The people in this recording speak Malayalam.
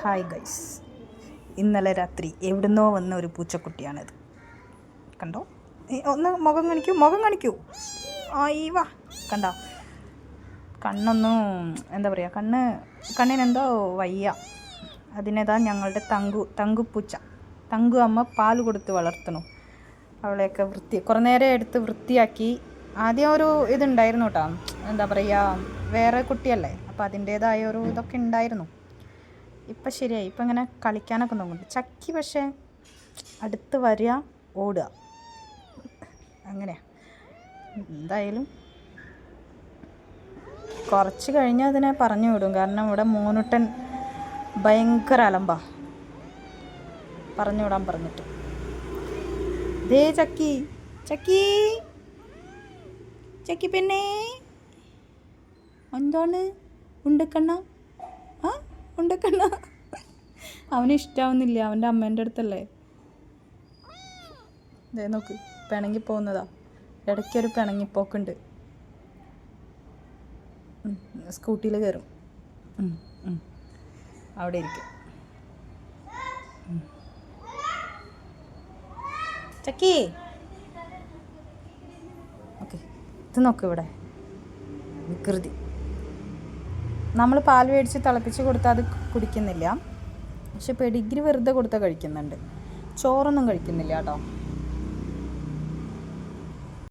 ഹായ് ഗൈസ്, ഇന്നലെ രാത്രി എവിടുന്നോ വന്ന ഒരു പൂച്ചക്കുട്ടിയാണിത്. കണ്ടോ? ഒന്ന് മുഖം കാണിക്കൂ. വാ, കണ്ടോ? കണ്ണൊന്നും എന്താ പറയുക, കണ്ണിനെന്തോ വയ്യ. അതിനേതാ ഞങ്ങളുടെ തങ്കുപൂച്ച. തങ്കു അമ്മ പാൽ കൊടുത്ത് വളർത്തണു. അവളെയൊക്കെ കുറേ നേരം എടുത്ത് വൃത്തിയാക്കി. ആദ്യം ഒരു ഇതുണ്ടായിരുന്നു കേട്ടോ, എന്താ പറയുക, വേറെ കുട്ടിയല്ലേ, അപ്പോൾ അതിൻ്റേതായ ഒരു ഇതൊക്കെ ഉണ്ടായിരുന്നു. ഇപ്പം ശരിയായി. ഇപ്പം ഇങ്ങനെ കളിക്കാനൊക്കെ നോക്കുന്നുണ്ട്. ചക്കി പക്ഷേ അടുത്ത് വരിക, ഓടുക, അങ്ങനെയാണ്. എന്തായാലും കുറച്ച് കഴിഞ്ഞാൽ അതിനെ പറഞ്ഞു വിടും. കാരണം ഇവിടെ മോനുട്ടൻ ഭയങ്കര അലമ്പാ, പറഞ്ഞു വിടാൻ പറഞ്ഞിട്ട്. ദേ ചക്കി പിന്നെ എന്താണ് ഉണ്ടക്കണ്ണ അവന് ഇഷ്ടാവുന്നില്ല. അവൻ്റെ അമ്മേൻ്റെ അടുത്തല്ലേ. ദേ നോക്ക്, പിണങ്ങി പോകുന്നതാ. ഇടയ്ക്കൊരു പിണങ്ങിപ്പോക്കുണ്ട്. സ്കൂട്ടിയിൽ കയറും, അവിടെ ഇരിക്കും. ചക്കി, ഓക്കെ. ഇത് നോക്ക്, ഇവിടെ വികൃതി. നമ്മൾ പാൽ മേടിച്ച് തിളപ്പിച്ച് കൊടുത്താൽ അത് കുടിക്കുന്നില്ല. പക്ഷെ പെഡിഗ്രി വെറുതെ കൊടുത്താൽ കഴിക്കുന്നുണ്ട്. ചോറൊന്നും കഴിക്കുന്നില്ല കേട്ടോ.